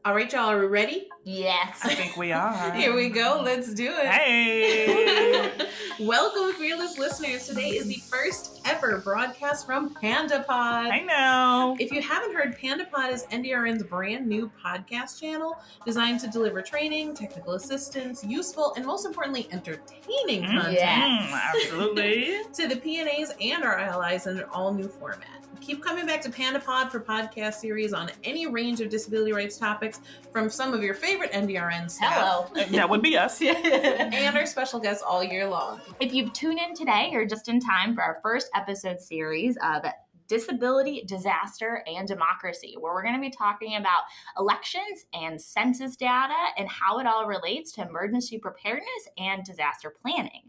All right, y'all, are we ready? Yes. I think we are. Here we go. Let's do it. Hey! Welcome, fearless listeners. Today is the first ever broadcast from PandA Pod. I know. If you haven't heard, PandA Pod is NDRN's brand new podcast channel designed to deliver training, technical assistance, useful, and most importantly, entertaining content Absolutely. to the P&As and our allies in an all-new format. Keep coming back to PandA Pod for podcast series on any range of disability rights topics from some of your favorite NDRN staff. Hello. That would be us. And our special guests all year long. If you've tuned in today, you're just in time for our first episode series of Disability, Disaster, and Democracy, where we're going to be talking about elections and census data and how it all relates to emergency preparedness and disaster planning.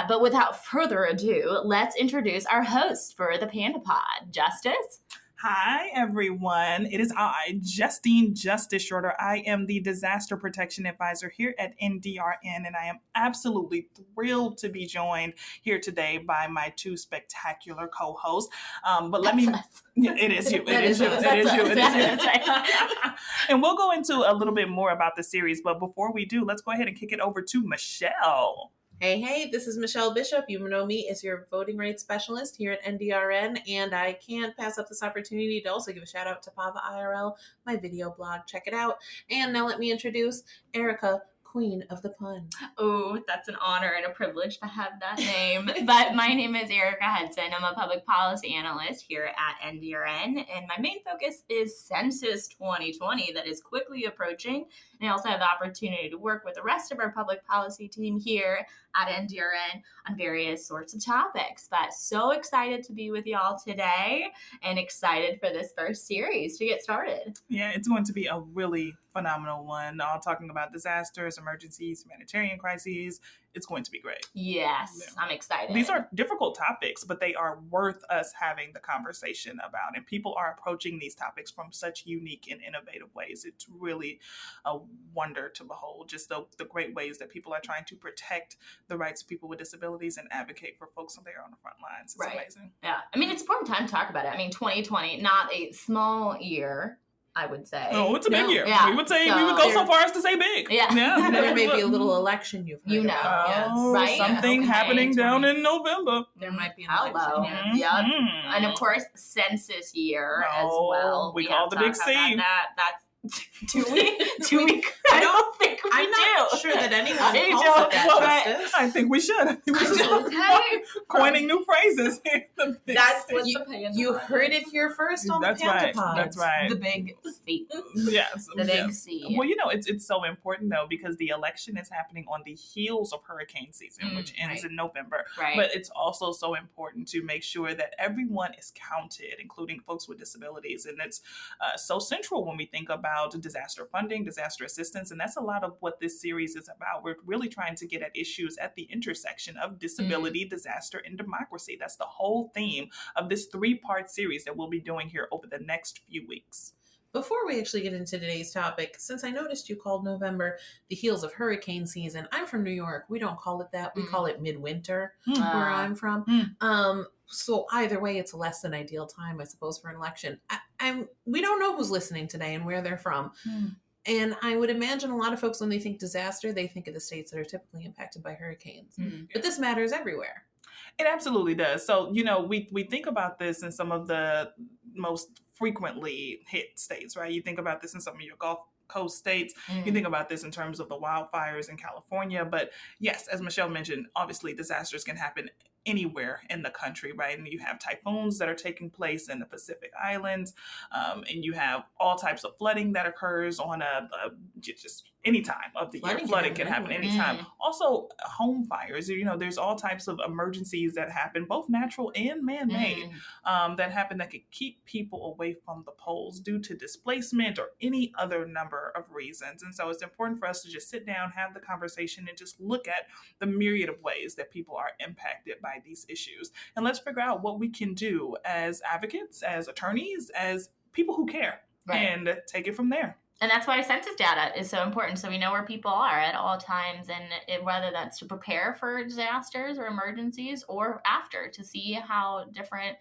But without further ado, let's introduce our host for the PandA Pod, Justice. Hi, everyone. It is I, Justine Justice Shorter. I am the Disaster Protection Advisor here at NDRN, and I am absolutely thrilled to be joined here today by my two spectacular co-hosts. But let me... It is you. It is you. And we'll go into a little bit more about the series, but before we do, let's go ahead and kick it over to Michelle. Hey, this is Michelle Bishop. You know me as your voting rights specialist here at NDRN, and I can't pass up this opportunity to also give a shout out to Pava IRL, my video blog. Check it out. And now let me introduce Erica, Queen of the Pun. Oh, that's an honor and a privilege to have that name. But my name is Erica Hudson. I'm a public policy analyst here at NDRN, and my main focus is Census 2020 that is quickly approaching. And I also have the opportunity to work with the rest of our public policy team here at NDRN on various sorts of topics. But so excited to be with y'all today and excited for this first series to get started. Yeah, it's going to be a really phenomenal one. All talking about disasters, emergencies, humanitarian crises. It's going to be great. Yes, Yeah. I'm excited. These are difficult topics, but they are worth us having the conversation about. And people are approaching these topics from such unique and innovative ways. It's really a wonder to behold, just the great ways that people are trying to protect the rights of people with disabilities and advocate for folks there on the front lines. It's amazing. Yeah. I mean, it's an important time to talk about it. I mean, 2020, not a small year, I would say. Oh, it's a big year. Yeah. We would go so far as to say big. Yeah. There may be a little election you've heard about. Oh, right? Something happening down in November. There might be an Hello. election. Yep. Mm-hmm. And of course, census year as well. We call the big C. That's do we? I don't think we I'm do. not sure that anyone calls it Well, that, Justice. I think we should. Okay. Coining new phrases here. That's what You- the PandA You Pod heard it here first on That's the PandA right. Pod. That's right. The big C. Yes. The big yes. C. Well, it's so important though because the election is happening on the heels of hurricane season, which ends in November. Right. But it's also so important to make sure that everyone is counted, including folks with disabilities, and it's so central when we think about disaster funding, disaster assistance, and that's a lot of what this series is about. We're really trying to get at issues at the intersection of disability, disaster, and democracy. That's the whole theme of this 3-part series that we'll be doing here over the next few weeks. Before we actually get into today's topic, since I noticed you called November the heels of hurricane season, I'm from New York. We don't call it that. We call it midwinter where I'm from. So either way, it's a less than ideal time, I suppose, for an election. We don't know who's listening today and where they're from. And I would imagine a lot of folks, when they think disaster, they think of the states that are typically impacted by hurricanes. But this matters everywhere. It absolutely does. So, we think about this in some of the most frequently hit states, right? You think about this in some of your Gulf Coast states. You think about this in terms of the wildfires in California. But yes, as Michelle mentioned, obviously disasters can happen anywhere in the country, right? And you have typhoons that are taking place in the Pacific Islands, and you have all types of flooding that occurs on just any time of the year. Flooding can happen anytime. Also, home fires. There's all types of emergencies that happen, both natural and man-made, that happen that could keep people away from the polls due to displacement or any other number of reasons. And so it's important for us to just sit down, have the conversation, and just look at the myriad of ways that people are impacted by these issues. And let's figure out what we can do as advocates, as attorneys, as people who care, and take it from there. And that's why census data is so important. So we know where people are at all times, and whether that's to prepare for disasters or emergencies or after, to see how different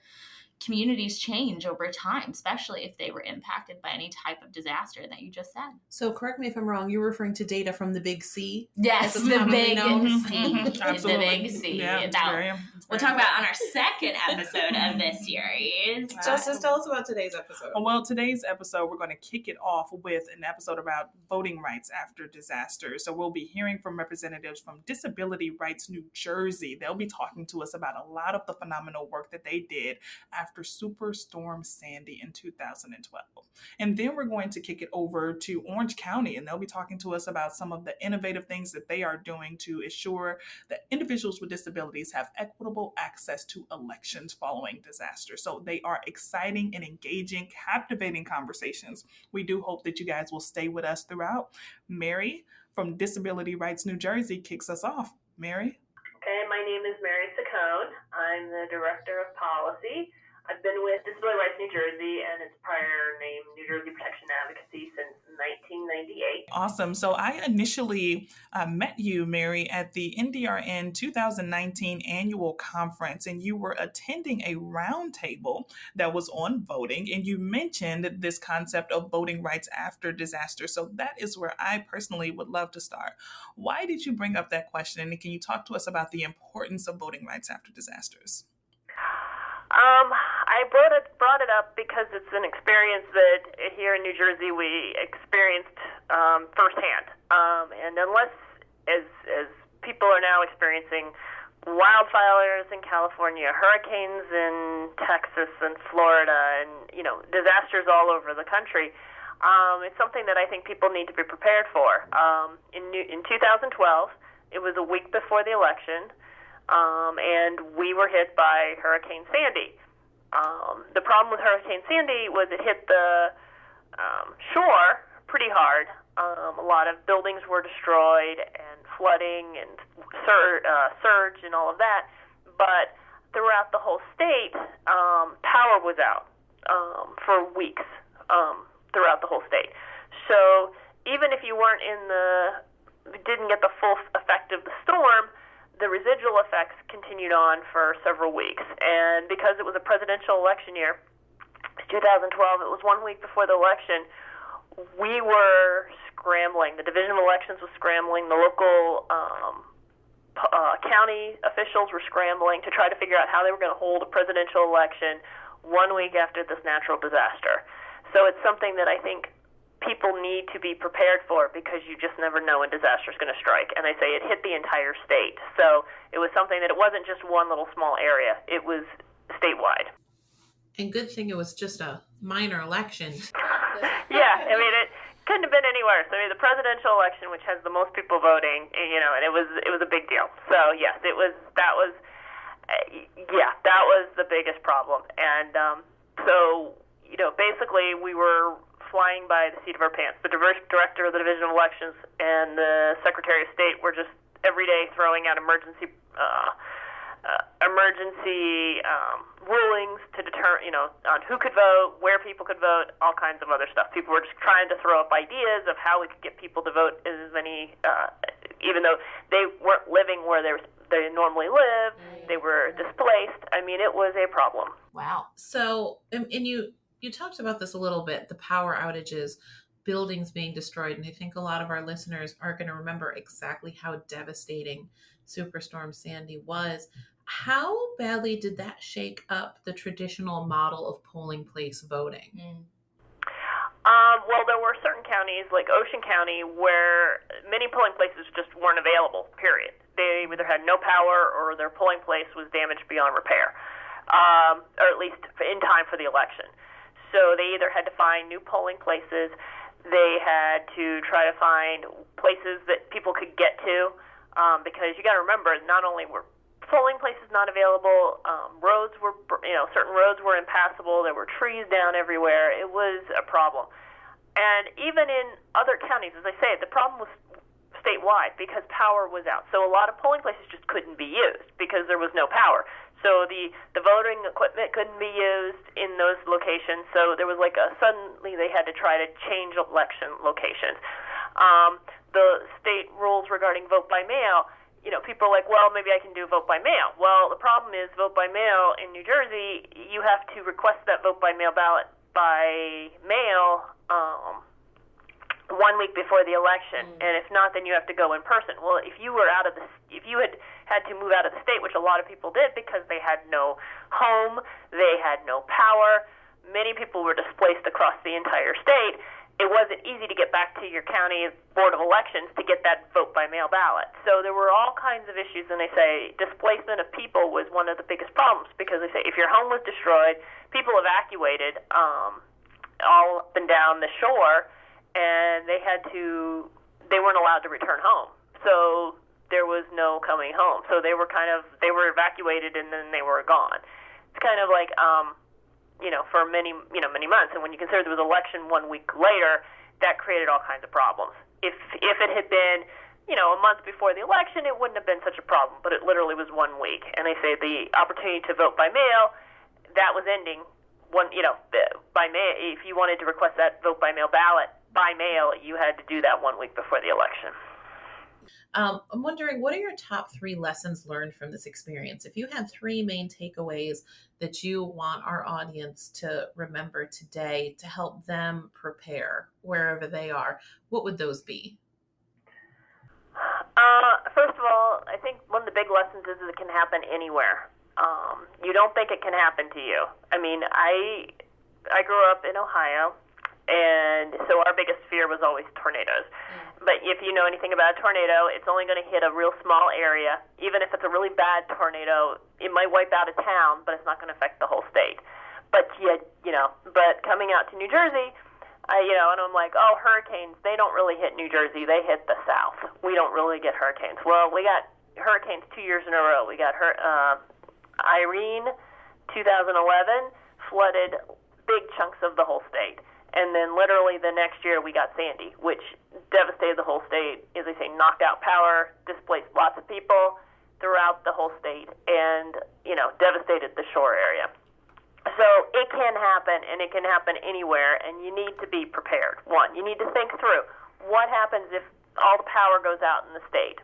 communities change over time, especially if they were impacted by any type of disaster that you just said. So correct me if I'm wrong, you're referring to data from the Big C? Yes, the big Absolutely. the Big C. Yeah, We'll talk about on our second episode of this series. Justice, tell us about today's episode. Well, today's episode, we're going to kick it off with an episode about voting rights after disasters. So we'll be hearing from representatives from Disability Rights New Jersey. They'll be talking to us about a lot of the phenomenal work that they did after Superstorm Sandy in 2012. And then we're going to kick it over to Orange County, and they'll be talking to us about some of the innovative things that they are doing to ensure that individuals with disabilities have equitable access to elections following disasters. So they are exciting and engaging, captivating conversations. We do hope that you guys will stay with us throughout. Mary from Disability Rights New Jersey kicks us off. Mary? Okay, my name is Mary Saccone. I'm the Director of Policy. I've been with Disability Rights New Jersey and its prior name, New Jersey Protection and Advocacy, since 1998. Awesome. So I initially met you, Mary, at the NDRN 2019 annual conference, and you were attending a roundtable that was on voting, and you mentioned this concept of voting rights after disaster. So that is where I personally would love to start. Why did you bring up that question, and can you talk to us about the importance of voting rights after disasters? I brought it up because it's an experience that here in New Jersey we experienced firsthand. And unless, as people are now experiencing wildfires in California, hurricanes in Texas and Florida, and disasters all over the country, it's something that I think people need to be prepared for. In 2012, it was a week before the election. And we were hit by Hurricane Sandy. The problem with Hurricane Sandy was it hit the shore pretty hard. A lot of buildings were destroyed and flooding and surge and all of that. But throughout the whole state, power was out for weeks throughout the whole state. So even if you didn't get the full effect of the storm, the residual effects continued on for several weeks. And because it was a presidential election year, 2012, it was 1 week before the election, we were scrambling. The Division of Elections was scrambling. The local county officials were scrambling to try to figure out how they were going to hold a presidential election 1 week after this natural disaster. So it's something that I think people need to be prepared for, because you just never know when disaster is going to strike. And I say it hit the entire state. So it was something that it wasn't just one little small area. It was statewide. And good thing it was just a minor election. Yeah, I mean, it couldn't have been any worse. I mean, the presidential election, which has the most people voting, and it was a big deal. So yes, that was the biggest problem. And so basically we were flying by the seat of our pants. The director of the Division of Elections and the Secretary of State were just every day throwing out emergency rulings to determine, on who could vote, where people could vote, all kinds of other stuff. People were just trying to throw up ideas of how we could get people to vote as many, even though they weren't living where they normally live, they were displaced. I mean, it was a problem. Wow. So, and you talked about this a little bit, the power outages, buildings being destroyed, and I think a lot of our listeners are going to remember exactly how devastating Superstorm Sandy was. How badly did that shake up the traditional model of polling place voting? Well, there were certain counties, like Ocean County, where many polling places just weren't available, period. They either had no power or their polling place was damaged beyond repair, or at least in time for the election. So they either had to find new polling places, they had to try to find places that people could get to, because you got to remember, not only were polling places not available, roads were, certain roads were impassable, there were trees down everywhere. It was a problem. And even in other counties, as I say, the problem was statewide because power was out. So a lot of polling places just couldn't be used because there was no power. So the voting equipment couldn't be used in those locations. So there was suddenly they had to try to change election locations. The state rules regarding vote by mail, people are like, well, maybe I can do vote by mail. Well, the problem is vote by mail in New Jersey, you have to request that vote by mail ballot by mail 1 week before the election, and if not, then you have to go in person. Well, if you had to move out of the state, which a lot of people did because they had no home, they had no power, many people were displaced across the entire state, it wasn't easy to get back to your county board of elections to get that vote by mail ballot. So there were all kinds of issues, and they say displacement of people was one of the biggest problems, because they say if your home was destroyed, people evacuated all up and down the shore, and they weren't allowed to return home. So there was no coming home. So they were evacuated, and then they were gone. It's kind of like for many months. And when you consider there was an election 1 week later, that created all kinds of problems. If it had been, a month before the election, it wouldn't have been such a problem. But it literally was 1 week. And they say the opportunity to vote by mail, that was ending by mail. If you wanted to request that vote by mail ballot by mail, you had to do that 1 week before the election. I'm wondering, what are your top 3 lessons learned from this experience? If you had 3 main takeaways that you want our audience to remember today to help them prepare wherever they are, what would those be? First of all, I think one of the big lessons is that it can happen anywhere. You don't think it can happen to you. I mean, I grew up in Ohio, and so our biggest fear was always tornadoes. But if you know anything about a tornado, it's only going to hit a real small area. Even if it's a really bad tornado, it might wipe out a town, but it's not going to affect the whole state. But but coming out to New Jersey, and I'm like, oh, hurricanes, they don't really hit New Jersey. They hit the South. We don't really get hurricanes. Well, we got hurricanes 2 years in a row. We got Irene, 2011, flooded big chunks of the whole state. And then literally the next year we got Sandy, which devastated the whole state. As they say, knocked out power, displaced lots of people throughout the whole state, and, devastated the shore area. So it can happen, and it can happen anywhere, and you need to be prepared. One, you need to think through what happens if all the power goes out in the state.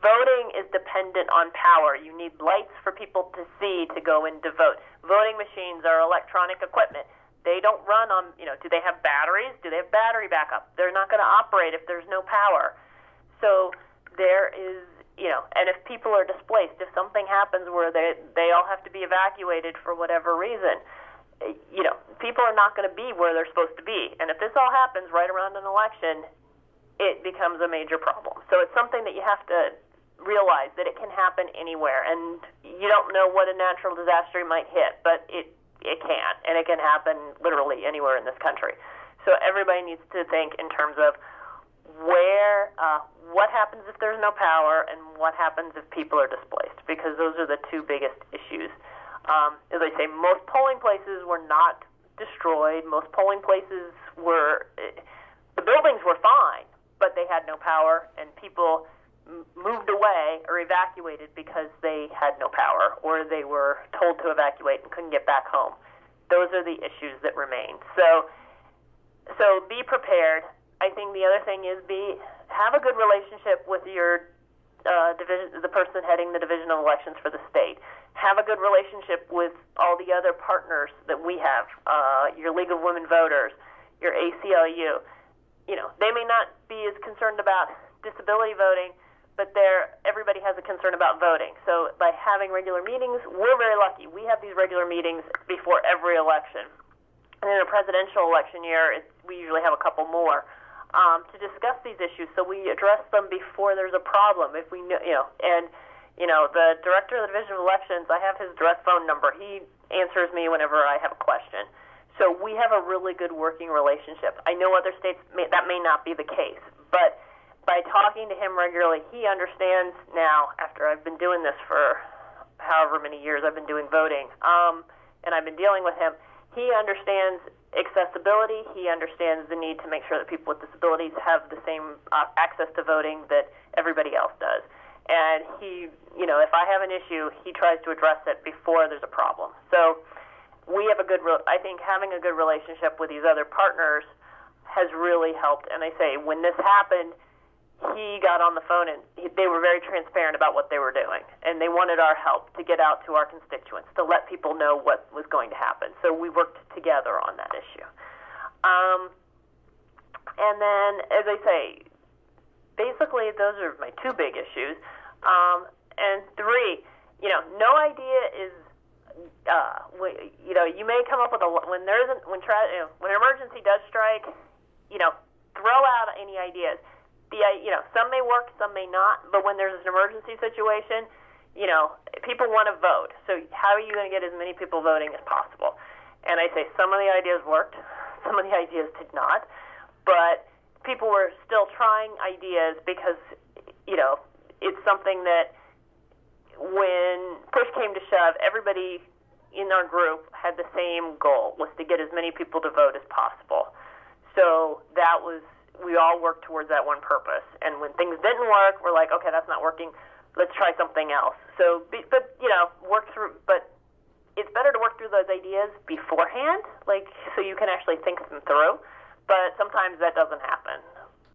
Voting is dependent on power. You need lights for people to see to go in to vote. Voting machines are electronic equipment. They don't run on, do they have batteries? Do they have battery backup? They're not going to operate if there's no power. So there is, and if people are displaced, if something happens where they all have to be evacuated for whatever reason, people are not going to be where they're supposed to be. And if this all happens right around an election, it becomes a major problem. So it's something that you have to realize that it can happen anywhere. And you don't know what a natural disaster might hit, but it can, and it can happen literally anywhere in this country. So everybody needs to think in terms of what happens if there's no power, and what happens if people are displaced, because those are the 2 biggest issues. As I say, most polling places were not destroyed. Most polling places the buildings were fine, but they had no power, and people moved away or evacuated because they had no power, or they were told to evacuate and couldn't get back home. Those are the issues that remain. So be prepared. I think the other thing is have a good relationship with your the person heading the Division of Elections for the state. Have a good relationship with all the other partners that we have, your League of Women Voters, your ACLU. They may not be as concerned about disability voting, but everybody has a concern about voting. So by having regular meetings, we're very lucky. We have these regular meetings before every election. And in a presidential election year, we usually have a couple more to discuss these issues. So we address them before there's a problem. If we know, the director of the Division of Elections, I have his direct phone number. He answers me whenever I have a question. So we have a really good working relationship. I know other states that may not be the case, but by talking to him regularly, he understands now, after I've been doing this for however many years I've been doing voting, and I've been dealing with him, he understands accessibility. He understands the need to make sure that people with disabilities have the same access to voting that everybody else does. And he, if I have an issue, he tries to address it before there's a problem. So we have I think having a good relationship with these other partners has really helped. And I say, when this happened, he got on the phone, and they were very transparent about what they were doing, and they wanted our help to get out to our constituents, to let people know what was going to happen. So we worked together on that issue. And then, as I say, basically those are my two big issues. And three, no idea is, you may come up with when an emergency does strike, throw out any ideas. Some may work, some may not, but when there's an emergency situation, people want to vote. So how are you going to get as many people voting as possible? And I say some of the ideas worked, some of the ideas did not, but people were still trying ideas because, it's something that when push came to shove, everybody in our group had the same goal, was to get as many people to vote as possible. So we all worked towards that one purpose. And when things didn't work, we're like, okay, that's not working. Let's try something else. So, work through, but it's better to work through those ideas beforehand, so you can actually think them through. But sometimes that doesn't happen.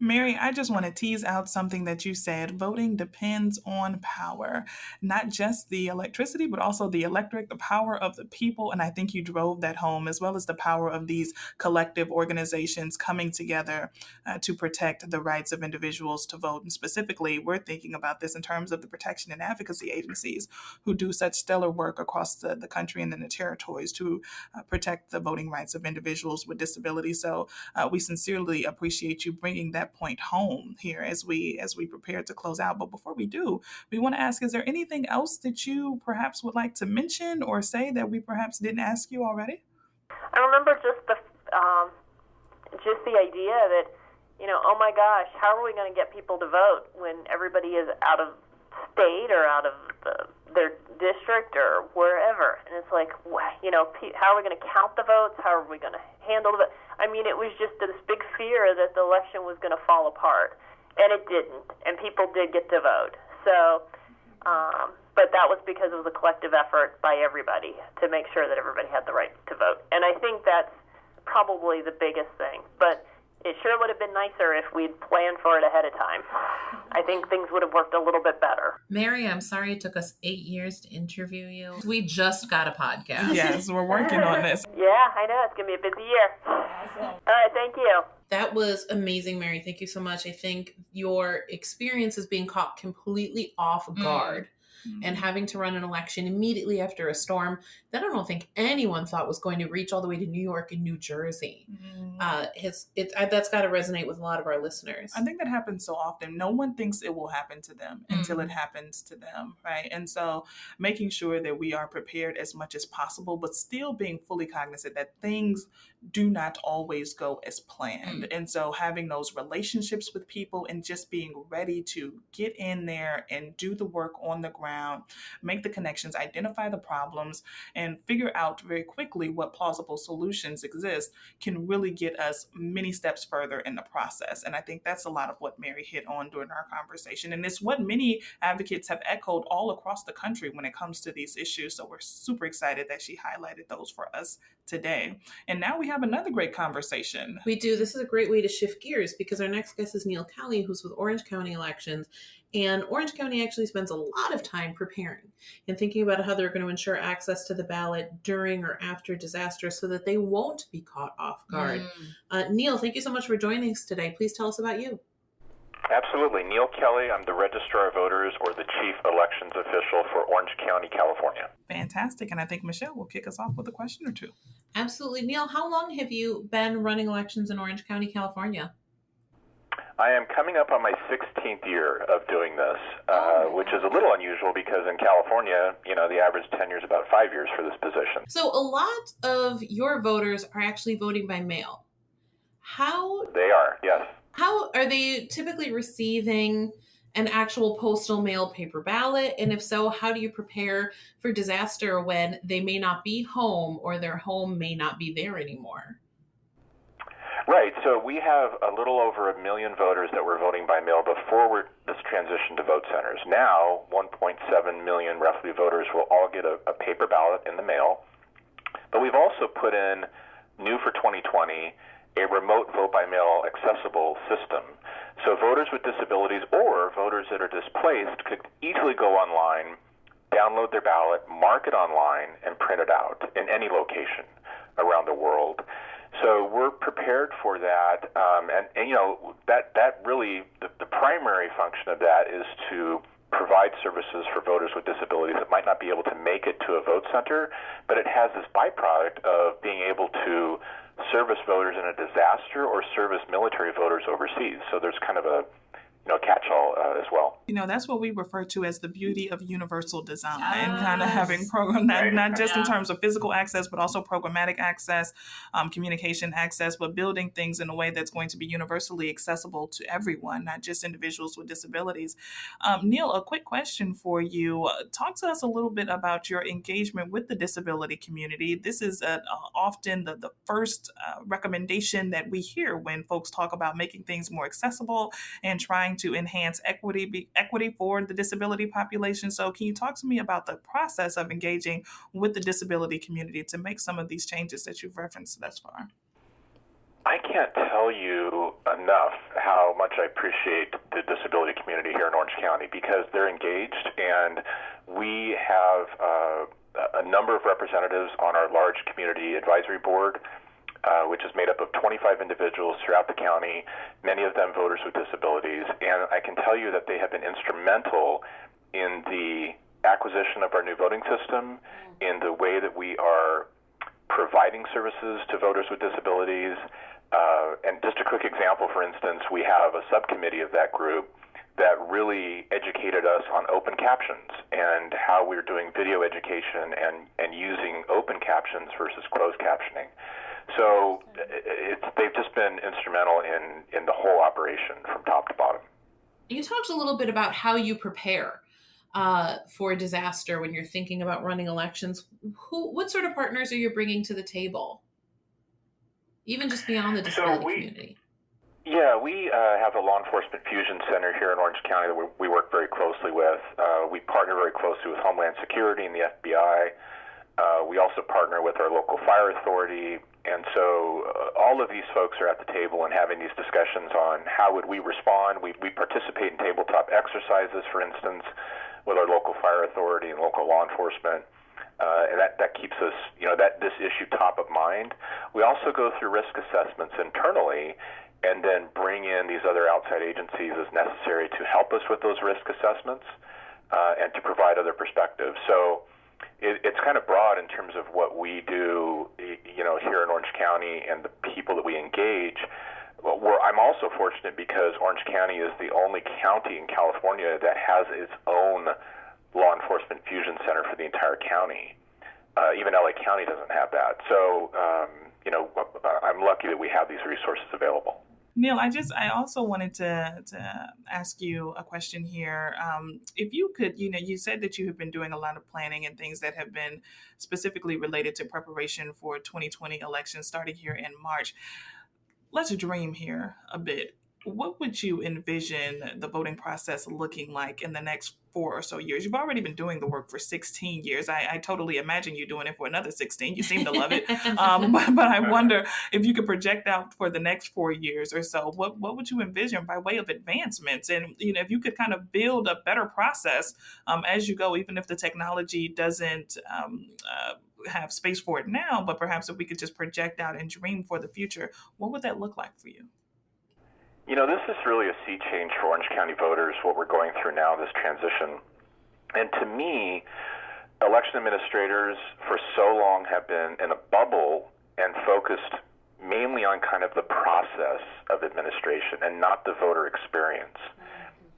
Mary, I just want to tease out something that you said. Voting depends on power, not just the electricity, but also the electric, the power of the people. And I think you drove that home, as well as the power of these collective organizations coming together to protect the rights of individuals to vote. And specifically, we're thinking about this in terms of the Protection and Advocacy agencies who do such stellar work across the country and in the territories to protect the voting rights of individuals with disabilities. So we sincerely appreciate you bringing that point home here as we prepare to close out. But before we do, we want to ask, is there anything else that you perhaps would like to mention or say that we perhaps didn't ask you already? I remember just the idea that, oh my gosh, how are we going to get people to vote when everybody is out of state or out of their district or wherever? And it's like, how are we going to count the votes? How are we going to handle the vote? I mean, it was just this big fear that the election was going to fall apart, and it didn't, and people did get to vote. So, but that was because of the collective effort by everybody to make sure that everybody had the right to vote. And I think that's probably the biggest thing. But it sure would have been nicer if we'd planned for it ahead of time. I think things would have worked a little bit better. Mary, I'm sorry it took us 8 years to interview you. We just got a podcast. Yes, we're working on this. Yeah, I know. It's going to be a busy year. Awesome. All right, thank you. That was amazing, Mary. Thank you so much. I think your experience is being caught completely off guard. And having to run an election immediately after a storm that I don't think anyone thought was going to reach all the way to New York and New Jersey. That's got to resonate with a lot of our listeners. I think that happens so often. No one thinks it will happen to them until it happens to them, right? And so making sure that we are prepared as much as possible, but still being fully cognizant that things do not always go as planned. And so having those relationships with people and just being ready to get in there and do the work on the ground, make the connections, identify the problems, and figure out very quickly what plausible solutions exist can really get us many steps further in the process. And I think that's a lot of what Mary hit on during our conversation. And it's what many advocates have echoed all across the country when it comes to these issues. So we're super excited that she highlighted those for us today. And now we have another great conversation. We do. This is a great way to shift gears because our next guest is Neil Kelly, who's with Orange County Elections. And Orange County actually spends a lot of time preparing and thinking about how they're going to ensure access to the ballot during or after disaster so that they won't be caught off guard. Neil, thank you so much for joining us today. Please tell us about you. Absolutely. Neil Kelly. I'm the Registrar of Voters or the Chief Elections Official for Orange County, California. Fantastic. And I think Michelle will kick us off with a question or two. Absolutely. Neil, how long have you been running elections in Orange County, California? I am coming up on my 16th year of doing this, which is a little unusual because in California, the average tenure is about 5 years for this position. So a lot of your voters are actually voting by mail. How? They are, yes. How are they typically receiving an actual postal mail paper ballot? And if so, how do you prepare for disaster when they may not be home or their home may not be there anymore? Right. So we have a little over 1 million voters that were voting by mail before this transition to vote centers. Now, 1.7 million roughly voters will all get a paper ballot in the mail. But we've also put in, new for 2020, a remote vote-by-mail accessible system. So voters with disabilities or voters that are displaced could easily go online, download their ballot, mark it online, and print it out in any location around the world. So we're prepared for that, and that really, the primary function of that is to provide services for voters with disabilities that might not be able to make it to a vote center, but it has this byproduct of being able to service voters in a disaster or service military voters overseas. So there's kind of a catch-all as well. That's what we refer to as the beauty of universal design, kind of having program, not just in terms of physical access, but also programmatic access, communication access, but building things in a way that's going to be universally accessible to everyone, not just individuals with disabilities. Neil, a quick question for you. Talk to us a little bit about your engagement with the disability community. This is often the first recommendation that we hear when folks talk about making things more accessible and trying to enhance equity for the disability population. So can you talk to me about the process of engaging with the disability community to make some of these changes that you've referenced thus far? I can't tell you enough how much I appreciate the disability community here in Orange County, because they're engaged, and we have a number of representatives on our large community advisory board, which is made up of 25 individuals throughout the county, many of them voters with disabilities. And I can tell you that they have been instrumental in the acquisition of our new voting system, in the way that we are providing services to voters with disabilities. And just a quick example, for instance, we have a subcommittee of that group that really educated us on open captions and how we're doing video education and using open captions versus closed captioning. So they've just been instrumental in the whole operation from top to bottom. You talked a little bit about how you prepare for a disaster when you're thinking about running elections. What sort of partners are you bringing to the table, even just beyond the disability community? Yeah, we have a law enforcement fusion center here in Orange County that we work very closely with. We partner very closely with Homeland Security and the FBI. We also partner with our local fire authority. And so all of these folks are at the table and having these discussions on how would we respond. We participate in tabletop exercises, for instance, with our local fire authority and local law enforcement. And that keeps us, this issue top of mind. We also go through risk assessments internally and then bring in these other outside agencies as necessary to help us with those risk assessments and to provide other perspectives. So it's kind of broad in terms of what we do, here in Orange County and the people that we engage. I'm also fortunate because Orange County is the only county in California that has its own law enforcement fusion center for the entire county. Even LA County doesn't have that. So, I'm lucky that we have these resources available. Neil, I also wanted to ask you a question here. If you could, you said that you have been doing a lot of planning and things that have been specifically related to preparation for 2020 elections starting here in March. Let's dream here a bit. What would you envision the voting process looking like in the next 4 or so years? You've already been doing the work for 16 years. I totally imagine you doing it for another 16. You seem to love it. But I wonder if you could project out for the next 4 years or so, what would you envision by way of advancements? And, if you could kind of build a better process as you go, even if the technology doesn't have space for it now, but perhaps if we could just project out and dream for the future, what would that look like for you? This is really a sea change for Orange County voters, what we're going through now, this transition. And to me, election administrators for so long have been in a bubble and focused mainly on kind of the process of administration and not the voter experience.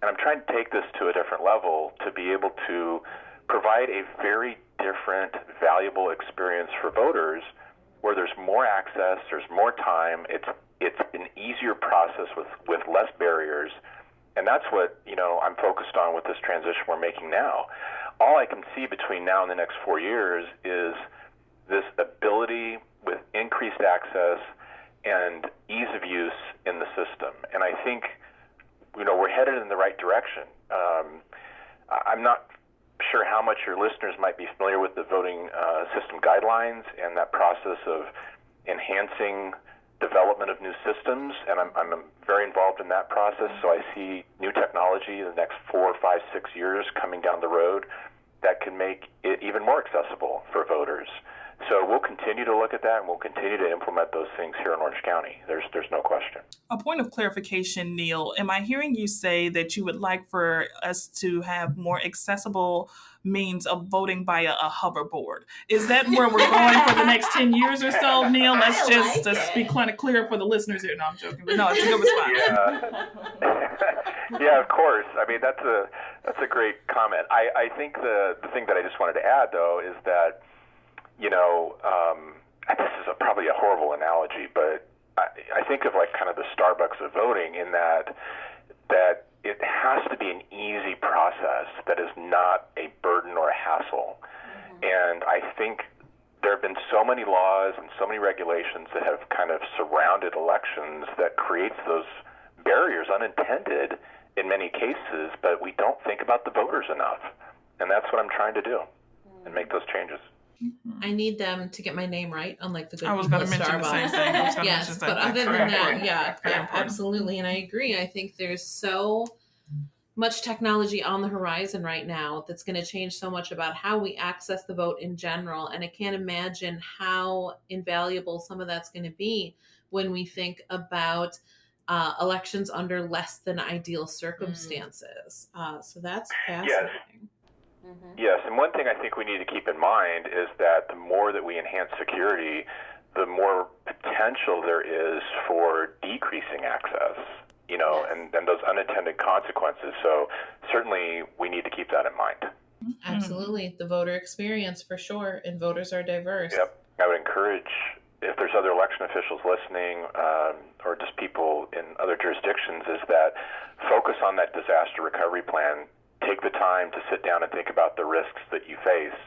And I'm trying to take this to a different level to be able to provide a very different, valuable experience for voters where there's more access, there's more time, it's an easier process with less barriers, and that's what I'm focused on with this transition we're making now. All I can see between now and the next 4 years is this ability with increased access and ease of use in the system, and I think we're headed in the right direction. I'm not sure how much your listeners might be familiar with the voting system guidelines and that process of enhancing development of new systems, and I'm very involved in that process. So I see new technology in the next 4, 5, 6 years coming down the road that can make it even more accessible for voters. So we'll continue to look at that, and we'll continue to implement those things here in Orange County. There's no question. A point of clarification, Neil, am I hearing you say that you would like for us to have more accessible means of voting via a hoverboard? Is that where we're going for the next 10 years or so, Neil? Let's just be kind of clear for the listeners here. No, I'm joking, but no, it's a good response. Yeah, of course. I mean, that's a great comment. I think the thing that I just wanted to add, though, is that, this is probably a horrible analogy, but I think of like kind of the Starbucks of voting in that it has to be an easy process that is not a burden or a hassle. Mm-hmm. And I think there have been so many laws and so many regulations that have kind of surrounded elections that creates those barriers unintended in many cases, but we don't think about the voters enough. And that's what I'm trying to do and make those changes. I need them to get my name right, unlike the good I was people going to at mention Starbucks. the same thing. Yes, but other than that, yeah, absolutely. And I agree. I think there's so much technology on the horizon right now that's going to change so much about how we access the vote in general. And I can't imagine how invaluable some of that's going to be when we think about elections under less than ideal circumstances. So that's fascinating. Yes. Mm-hmm. Yes, and one thing I think we need to keep in mind is that the more that we enhance security, the more potential there is for decreasing access, yes. and those unintended consequences. So certainly we need to keep that in mind. Absolutely. The voter experience for sure, and voters are diverse. Yep. I would encourage, if there's other election officials listening or just people in other jurisdictions, is that focus on that disaster recovery plan. Take the time to sit down and think about the risks that you face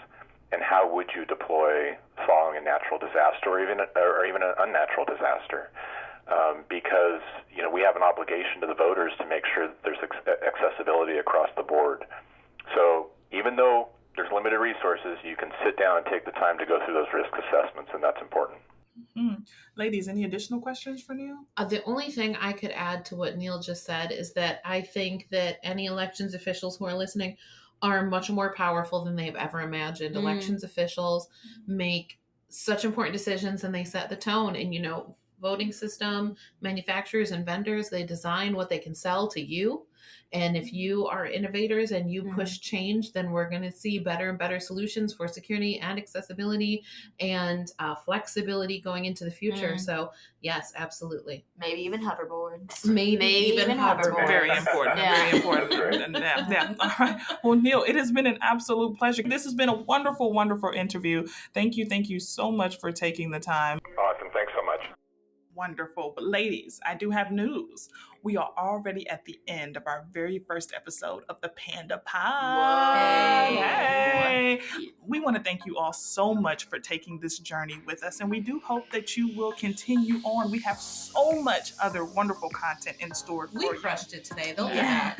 and how would you deploy following a natural disaster or even an unnatural disaster. Because, we have an obligation to the voters to make sure that there's accessibility across the board. So even though there's limited resources, you can sit down and take the time to go through those risk assessments, and that's important. Mm-hmm. Ladies, any additional questions for Neil? The only thing I could add to what Neil just said is that I think that any elections officials who are listening are much more powerful than they've ever imagined. Elections officials make such important decisions, and they set the tone. And, voting system manufacturers and vendors, they design what they can sell to you. And if you are innovators and you push change, then we're going to see better and better solutions for security and accessibility and flexibility going into the future. So yes, absolutely. Maybe even hoverboards. Maybe even hoverboards. Very important. Yeah. Very important. Yeah. All right. Well, Neil, it has been an absolute pleasure. This has been a wonderful, wonderful interview. Thank you so much for taking the time. Awesome. Thanks so much. Wonderful. But ladies, I do have news. We are already at the end of our very first episode of the PandA Pod. Hey. We want to thank you all so much for taking this journey with us, and we do hope that you will continue on. We have so much other wonderful content in store for you. We crushed it today. They'll be back.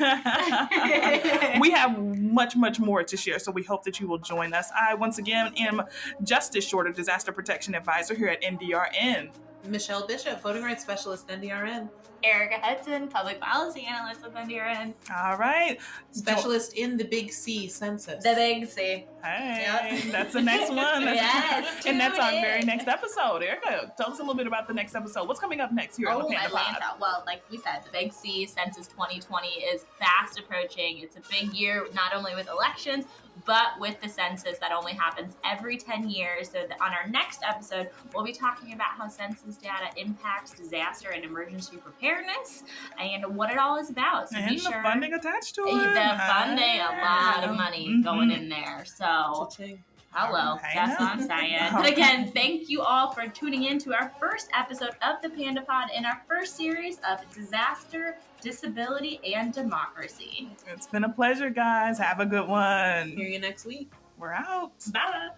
We have much, much more to share, so we hope that you will join us. I, once again, am Justice Shorter, Disaster Protection Advisor here at NDRN. Michelle Bishop, Voting Rights Specialist, NDRN. Erica Hudson, Public Policy Analyst with NDRN. All right. Specialist in the Big C census. The Big C. Hey, That's the next one. Yes. And that's our very next episode. Erica, tell us a little bit about the next episode. What's coming up next here on the PandA Pod? Well, like we said, the Big C Census 2020 is fast approaching. It's a big year, not only with elections, but with the census that only happens every 10 years. So on our next episode, we'll be talking about how census data impacts disaster and emergency preparedness and what it all is about. So and be the sure. funding attached to it. The funding, a lot of money going in there. So Cha-ching. hello, that's what I'm saying. But again, thank you all for tuning in to our first episode of the PandA Pod in our first series of Disaster, Disability, and Democracy. It's been a pleasure, guys. Have a good one. Hear you next week. We're out. Bye.